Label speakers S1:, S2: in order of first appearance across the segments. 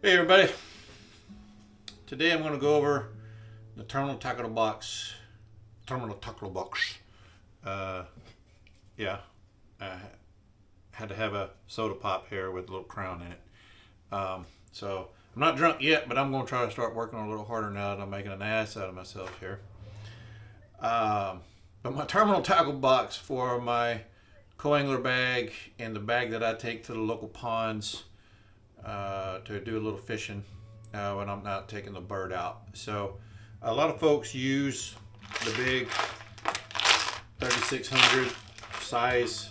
S1: Hey everybody, today I'm going to go over the terminal tackle box. Uh, yeah, I had to have a soda pop here with a little crown in it. So I'm not drunk yet, but I'm going to try to start working a little harder now that I'm making an ass out of myself here. But my terminal tackle box for my co-angler bag and the bag that I take to the local ponds to do a little fishing when I'm not taking the bird out. So a lot of folks use the big 3600 size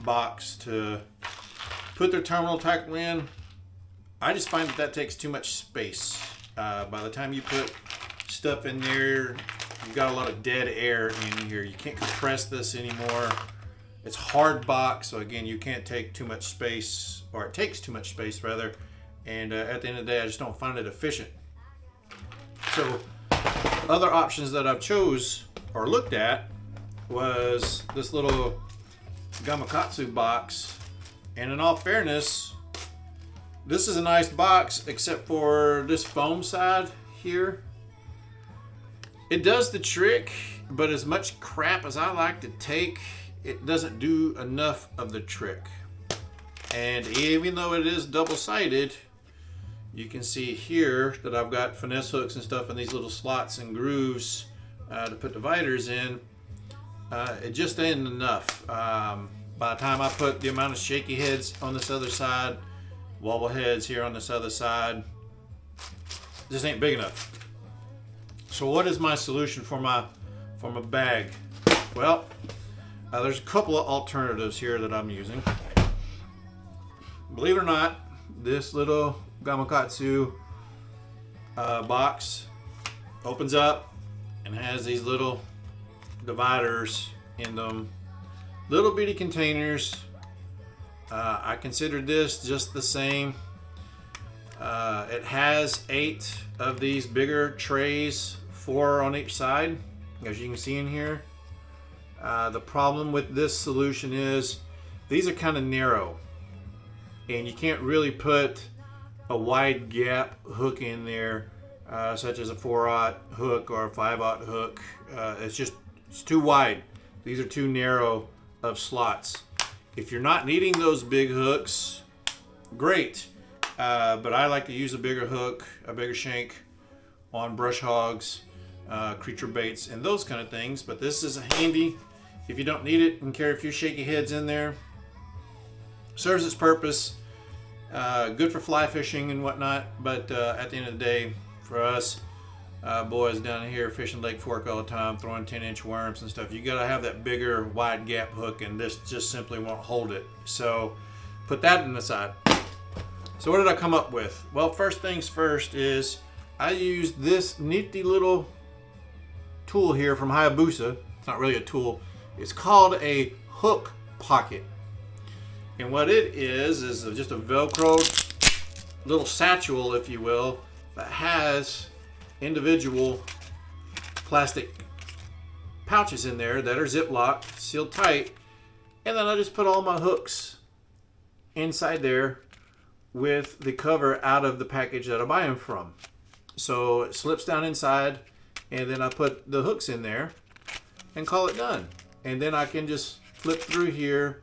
S1: box to put their terminal tackle in. I just find that takes too much space. By the time you put stuff in there, you've got a lot of dead air in here. You can't compress this anymore. It's hard box, so again, you can't take too much space, or it takes too much space rather, and at the end of the day, I just don't find it efficient. So other options that I've chose or looked at was this little Gamakatsu box, and in all fairness, this is a nice box except for this foam side here. It does the trick, but as much crap as I like to take, it doesn't do enough of the trick. And even though it is double-sided, you can see here that I've got finesse hooks and stuff in these little slots and grooves to put dividers in. It just ain't enough. By the time I put the amount of shaky heads on this other side, wobble heads here on this other side, just ain't big enough. So what is my solution for my bag? Well, there's a couple of alternatives here that I'm using. Believe it or not, this little Gamakatsu box opens up and has these little dividers in them. Little bitty containers. I considered this just the same. It has 8 of these bigger trays, 4 on each side, as you can see in here. The problem with this solution is these are kind of narrow, and you can't really put a wide gap hook in there, such as a 4/0 hook or a 5/0 hook. It's too wide. These are too narrow of slots. If you're not needing those big hooks, great. But I like to use a bigger hook, a bigger shank on brush hogs, creature baits, and those kind of things. But this is handy if you don't need it and carry a few shaky heads in there. Serves its purpose. Good for fly fishing and whatnot. But at the end of the day, for us boys down here fishing Lake Fork all the time, throwing 10-inch worms and stuff, you got to have that bigger wide gap hook, and this just simply won't hold it. So put that in the side. So what did I come up with? Well, first things first is I used this nifty little tool here from Hayabusa. It's not really a tool. It's called a hook pocket. And what it is just a Velcro little satchel, if you will, that has individual plastic pouches in there that are ziplocked, sealed tight. And then I just put all my hooks inside there with the cover out of the package that I buy them from. So it slips down inside, and then I put the hooks in there and call it done. And then I can just flip through here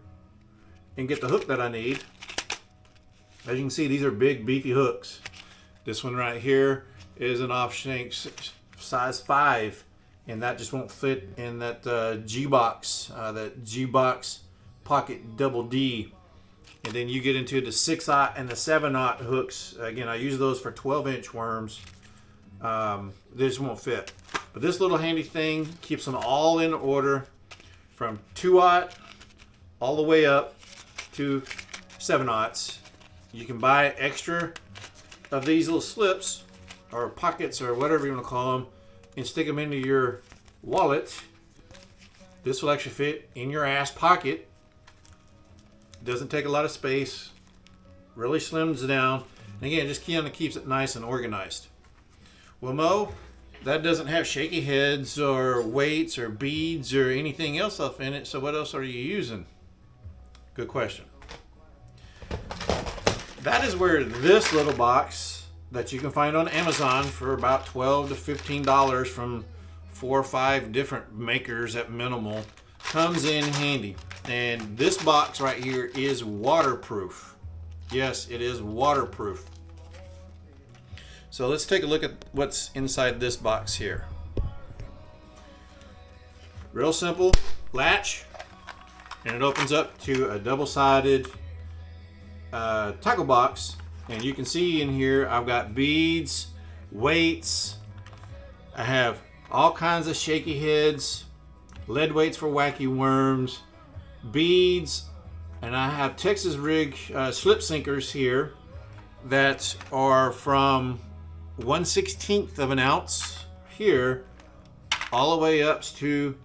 S1: and get the hook that I need. As you can see, these are big beefy hooks. This one right here is an off shank size 5, and that just won't fit in that G-box, that G-box pocket double D. And then you get into the 6/0 and the 7/0 hooks. Again, I use those for 12-inch worms. This won't fit. But this little handy thing keeps them all in order from 2/0 all the way up to 7/0. You can buy extra of these little slips or pockets or whatever you want to call them and stick them into your wallet. This will actually fit in your ass pocket. Doesn't take a lot of space, really slims down, and again, just kind of keeps it nice and organized. Well, Mo, that doesn't have shaky heads or weights or beads or anything else up in it, so what else are you using? Good question. that is where this little box that you can find on Amazon for about $12 to $15 from 4 or 5 different makers at minimal comes in handy. And this box right here is waterproof. Yes, it is waterproof. So let's take a look at what's inside this box here. Real simple latch, and it opens up to a double-sided tackle box. And you can see in here I've got beads, weights, I have all kinds of shaky heads, lead weights for wacky worms, beads, and I have Texas rig slip sinkers here that are from 1/16 of an ounce here all the way up to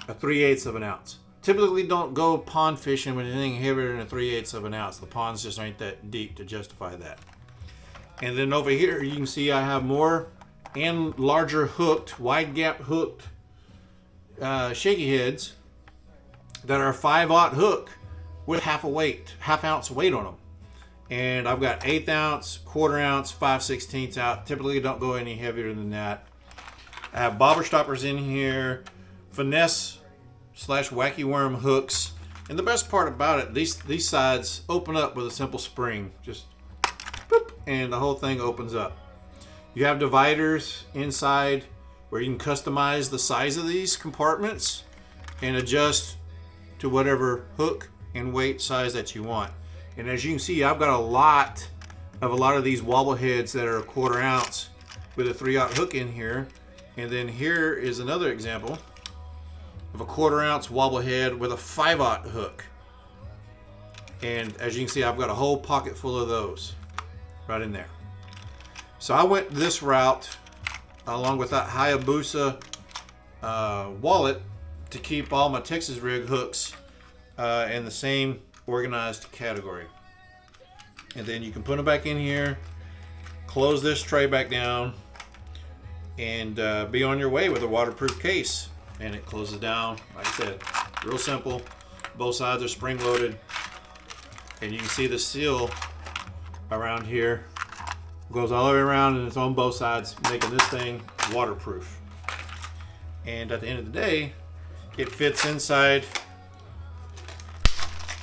S1: a 3/8 of an ounce. Typically don't go pond fishing with anything heavier than a 3/8 of an ounce. The ponds just ain't that deep to justify that. And then over here you can see I have more and larger hooked, wide gap hooked shaky heads that are 5/0 hook with half ounce weight on them. And I've got 1/8 ounce, 1/4 ounce, 5/16 out. Typically don't go any heavier than that. I have bobber stoppers in here, finesse / wacky worm hooks. And the best part about it, these sides open up with a simple spring. Just boop, and the whole thing opens up. You have dividers inside where you can customize the size of these compartments and adjust to whatever hook and weight size that you want. And as you can see, I've got a lot of these wobble heads that are a 1/4 ounce with a 3/0 hook in here. And then here is another example of a 1/4 ounce wobble head with a 5/0 hook. And as you can see, I've got a whole pocket full of those right in there. So I went this route along with that Hayabusa wallet to keep all my Texas rig hooks in the same organized category. And then you can put them back in here, close this tray back down, and be on your way with a waterproof case. And it closes down, like I said, real simple. Both sides are spring loaded, and you can see the seal around here goes all the way around, and it's on both sides, making this thing waterproof. And at the end of the day, it fits inside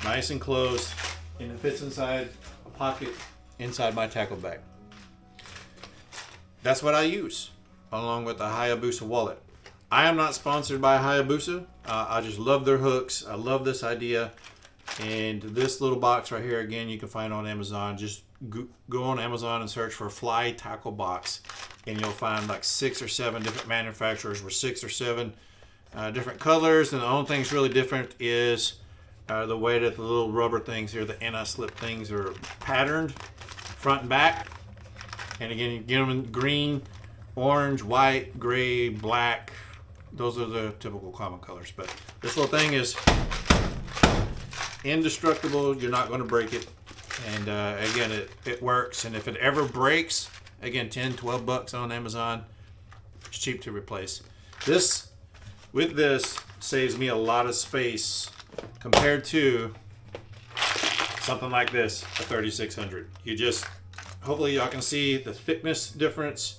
S1: nice and closed, and it fits inside a pocket inside my tackle bag. That's what I use along with the Hayabusa wallet. I am not sponsored by Hayabusa. I just love their hooks. I love this idea. And this little box right here, again, you can find on Amazon. Just go on Amazon and search for fly tackle box, and you'll find like 6 or 7 different manufacturers with 6 or 7 different colors. And the only thing that's really different is the way that the little rubber things here, the anti-slip things, are patterned front and back. And again, you get them in green, orange, white, gray, black. Those are the typical common colors. But this little thing is indestructible. You're not going to break it. And again, it works. And if it ever breaks, again, 10, 12 bucks on Amazon. It's cheap to replace. This saves me a lot of space compared to something like this, a 3600. Hopefully y'all can see the thickness difference,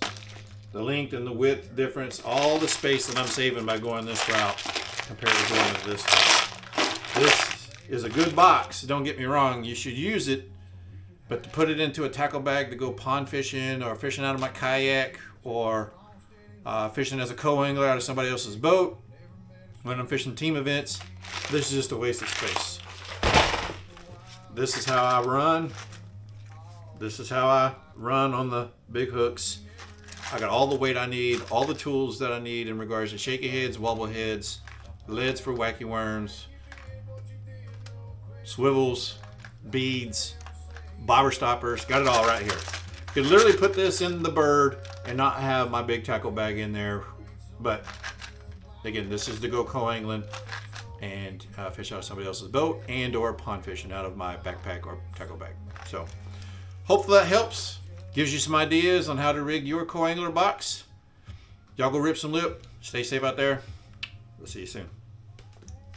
S1: the length and the width difference, all the space that I'm saving by going this route compared to going with this route. This is a good box, don't get me wrong, you should use it, but to put it into a tackle bag to go pond fishing or fishing out of my kayak or fishing as a co-angler out of somebody else's boat, when I'm fishing team events, this is just a waste of space. This is how I run. This is how I run on the big hooks. I got all the weight I need, all the tools that I need in regards to shaky heads, wobble heads, leads for wacky worms, swivels, beads, bobber stoppers. Got it all right here. Could literally put this in the bird and not have my big tackle bag in there, but again, this is to go co-angling and fish out of somebody else's boat and or pond fishing out of my backpack or tackle bag. So hopefully that helps. Gives you some ideas on how to rig your co-angler box. Y'all go rip some lip. Stay safe out there. We'll see you soon.